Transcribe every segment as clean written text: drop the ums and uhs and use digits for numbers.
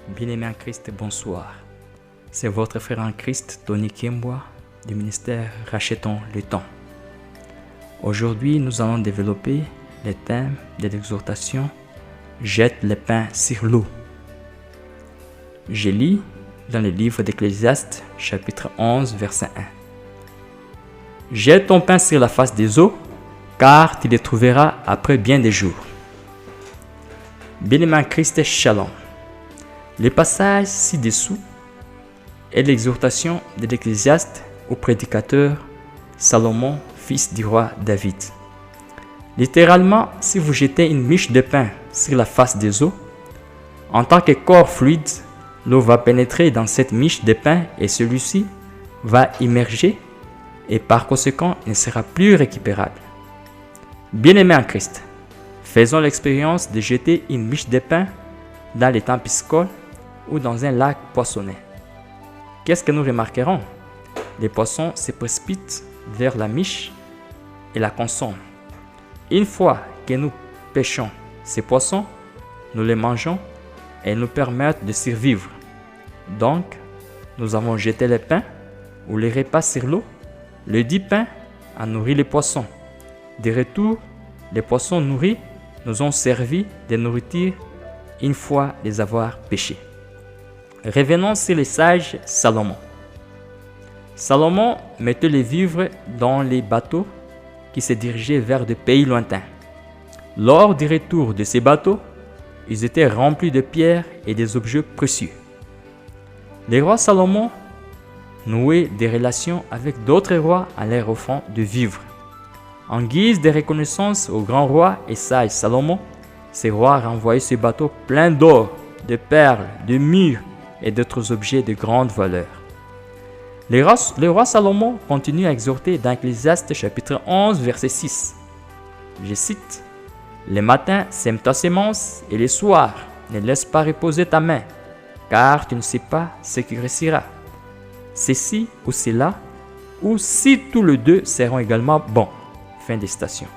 Bien-aimés en Christ, bonsoir. C'est votre frère en Christ, Tony Kemboa, du ministère Rachetons le temps. Aujourd'hui, nous allons développer le thème de l'exhortation « Jette le pain sur l'eau ». Je lis dans le livre d'Ecclésiaste, chapitre 11, verset 1. « Jette ton pain sur la face des eaux, car tu les trouveras après bien des jours. » Bien-aimés en Christ, Shalom. Le passage ci-dessous est l'exhortation de l'Ecclésiaste au prédicateur Salomon, fils du roi David. Littéralement, si vous jetez une miche de pain sur la face des eaux, en tant que corps fluide, l'eau va pénétrer dans cette miche de pain et celui-ci va immerger et par conséquent ne sera plus récupérable. Bien-aimés en Christ, faisons l'expérience de jeter une miche de pain dans les temps piscicoles ou dans un lac poissonneux. Qu'est-ce que nous remarquerons? Les poissons se précipitent vers la miche et la consomment. Une fois que nous pêchons ces poissons, nous les mangeons et ils nous permettent de survivre. Donc, nous avons jeté le pain ou les repas sur l'eau. Le dit pain a nourri les poissons. De retour, les poissons nourris nous ont servi de nourriture une fois les avoir pêchés. Revenons sur le sage Salomon. Salomon mettait les vivres dans les bateaux qui se dirigeaient vers des pays lointains. Lors du retour de ces bateaux, ils étaient remplis de pierres et des objets précieux. Le roi Salomon nouait des relations avec d'autres rois en leur offrant de vivres. En guise de reconnaissance au grand roi et sage Salomon, ces rois renvoyaient ces bateaux pleins d'or, de perles, de myrrhe et d'autres objets de grande valeur. Le roi Salomon continue à exhorter dans Ecclésiaste chapitre 11, verset 6. Je cite, « Le matin, sème ta sémence et le soir, ne laisse pas reposer ta main, car tu ne sais pas ce qui réussira. Ceci ou cela, ou si tous les deux seront également bons. » Fin de citation.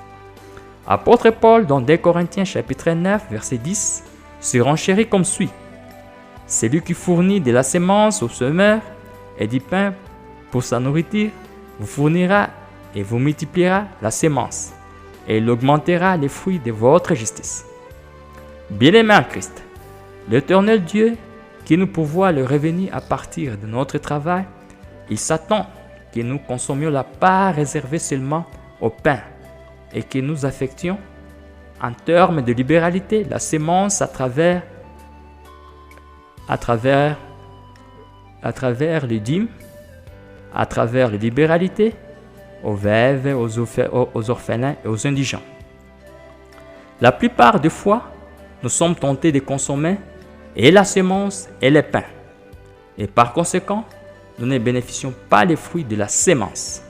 Apôtre Paul dans 2 Corinthiens chapitre 9, verset 10, se renchérit comme suit. Celui qui fournit de la sémence au semeur et du pain pour sa nourriture vous fournira et vous multipliera la sémence, et il augmentera les fruits de votre justice. Bien-aimés en Christ, l'Éternel Dieu qui nous pourvoit le revenu à partir de notre travail, il s'attend que nous consommions la part réservée seulement au pain et que nous affections en termes de libéralité la sémence à travers les dîmes, à travers les libéralités, aux veuves, aux orphelins et aux indigents. La plupart des fois, nous sommes tentés de consommer et la sémence et le pain. Et par conséquent, nous ne bénéficions pas les fruits de la sémence.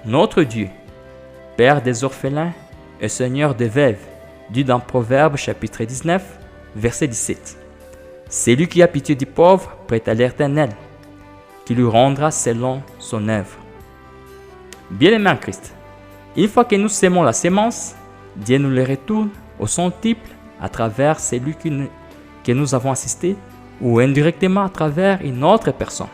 Notre Dieu, Père des orphelins et Seigneur des veuves, dit dans Proverbes chapitre 19, verset 17. C'est lui qui a pitié du pauvre prête à l'Éternel, qui lui rendra selon son œuvre. Bien-aimés en Christ, une fois que nous sémons la sémence, Dieu nous le retourne au centuple à travers celui que nous avons assisté ou indirectement à travers une autre personne.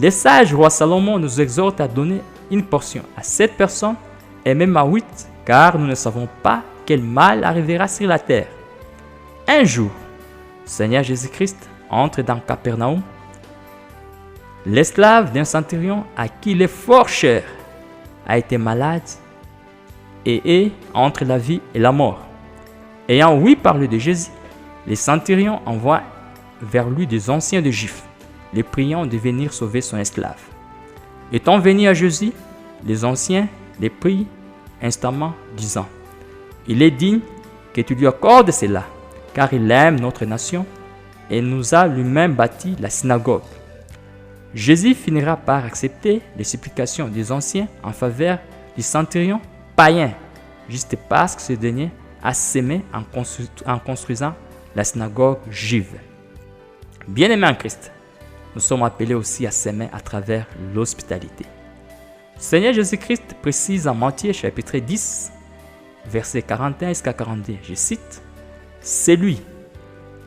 Le sage roi Salomon nous exhorte à donner une portion à cette personne et même à 8, car nous ne savons pas quel mal arrivera sur la terre. Un jour, Seigneur Jésus-Christ entre dans Capernaum. L'esclave d'un centurion à qui il est fort cher a été malade et est entre la vie et la mort. Ayant ouï parler de Jésus, les centurions envoient vers lui des anciens de Juifs, les priant de venir sauver son esclave. Étant venus à Jésus, les anciens les prient instamment, disant « Il est digne que tu lui accordes cela, car il aime notre nation et nous a lui-même bâti la synagogue. » Jésus finira par accepter les supplications des anciens en faveur du centurion païen, juste parce que ce dernier a sémé en construisant la synagogue juive. Bien-aimés en Christ, nous sommes appelés aussi à s'aimer à travers l'hospitalité. Seigneur Jésus-Christ précise en Matthieu chapitre 10, versets 41 jusqu'à 42, je cite, « Celui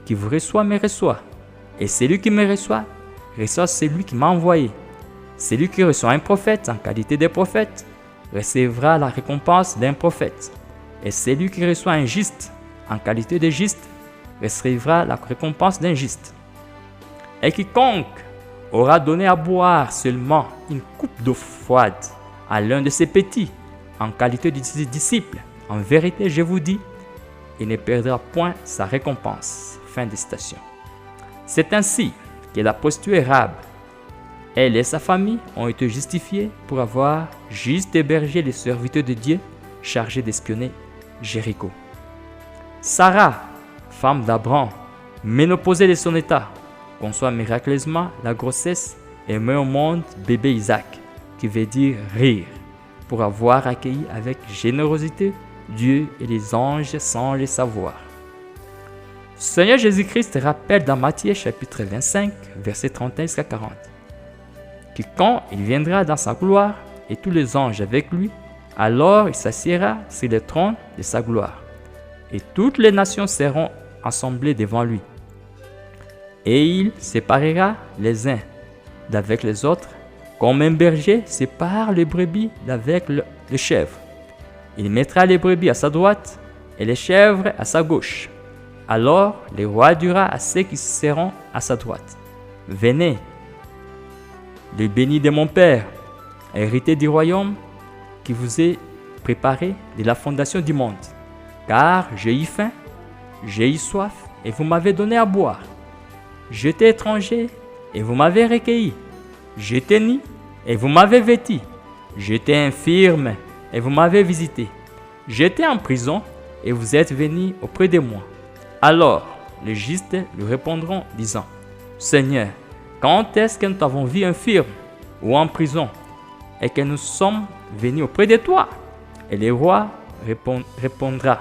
qui vous reçoit me reçoit, Et celui qui me reçoit celui qui m'a envoyé. Celui qui reçoit un prophète en qualité de prophète recevra la récompense d'un prophète. Et celui qui reçoit un juste en qualité de juste recevra la récompense d'un juste. Et quiconque aura donné à boire seulement une coupe d'eau froide à l'un de ses petits en qualité de disciple, en vérité, je vous dis, il ne perdra point sa récompense. Fin de citation. C'est ainsi que la prostituée Rahab, elle et sa famille ont été justifiés pour avoir juste hébergé les serviteurs de Dieu chargés d'espionner Jéricho. Sarah, femme d'Abraham, ménopausée de son état, conçoit miraculeusement la grossesse et met au monde bébé Isaac, qui veut dire rire, pour avoir accueilli avec générosité Dieu et les anges sans le savoir. Seigneur Jésus-Christ rappelle dans Matthieu chapitre 25, versets 31 jusqu'à 40, que quand il viendra dans sa gloire et tous les anges avec lui, alors il s'assiera sur le trône de sa gloire, et toutes les nations seront assemblées devant lui. Et il séparera les uns d'avec les autres, comme un berger sépare les brebis d'avec les chèvres. Il mettra les brebis à sa droite et les chèvres à sa gauche. Alors le roi dira à ceux qui seront à sa droite: Venez, les bénis de mon Père, héritez du royaume qui vous est préparé de la fondation du monde. Car j'ai eu faim, j'ai eu soif, et vous m'avez donné à boire. J'étais étranger, et vous m'avez recueilli. J'étais nu, et vous m'avez vêtu. J'étais infirme, et vous m'avez visité. J'étais en prison, et vous êtes venus auprès de moi. Alors les justes lui répondront, disant: Seigneur, quand est-ce que nous t'avons vu infirme ou en prison, et que nous sommes venus auprès de toi? Et le roi répondra: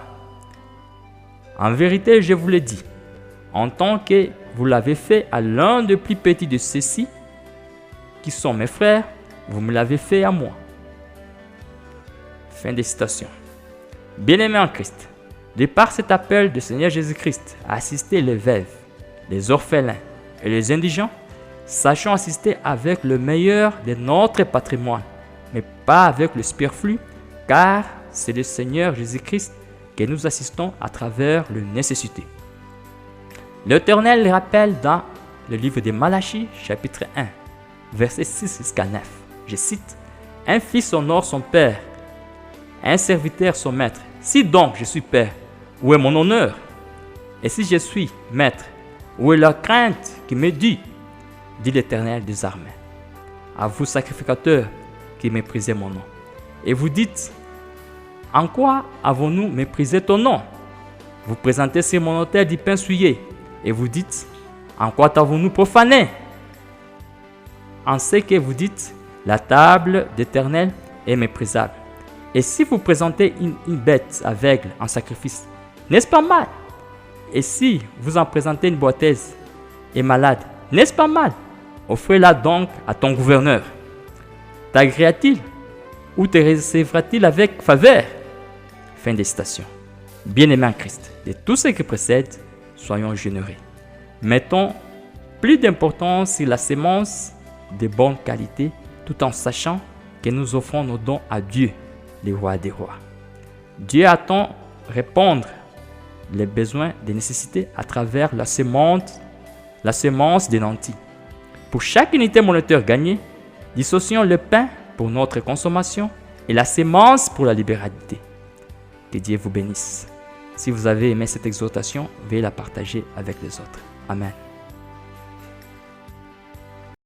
En vérité, je vous le dis, en tant que vous l'avez fait à l'un des plus petits de ceux-ci, qui sont mes frères, vous me l'avez fait à moi. Fin de citation. Bien-aimés en Christ, de par cet appel du Seigneur Jésus-Christ à assister les veuves, les orphelins et les indigents, sachons assister avec le meilleur de notre patrimoine, mais pas avec le superflu, car c'est le Seigneur Jésus-Christ que nous assistons à travers le nécessité. L'Éternel rappelle dans le livre de Malachie, chapitre 1, versets 6 jusqu'à 9. Je cite: Un fils honore son père, un serviteur son maître. Si donc je suis père, où est mon honneur? Et si je suis maître, où est la crainte qui me dit l'Éternel des armées? À vous, sacrificateurs, qui méprisez mon nom. Et vous dites: En quoi avons-nous méprisé ton nom? Vous présentez sur mon autel du pain souillé, et vous dites: En quoi t'avons-nous profané? En ce que vous dites: La table d'Éternel est méprisable. Et si vous présentez une bête aveugle en sacrifice, n'est-ce pas mal? Et si vous en présentez une boiteuse et malade, n'est-ce pas mal? Offrez-la donc à ton gouverneur. T'agréera-t-il ou te recevra-t-il avec faveur? Fin de citation. Bien-aimés en Christ, de tout ce qui précède, soyons généreux. Mettons plus d'importance sur la sémence de bonne qualité, tout en sachant que nous offrons nos dons à Dieu, le roi des rois. Dieu attend répondre les besoins des nécessités à travers la semence des lentilles. Pour chaque unité monétaire gagnée, dissocions le pain pour notre consommation et la sémence pour la libéralité. Que Dieu vous bénisse. Si vous avez aimé cette exhortation, veuillez la partager avec les autres. Amen.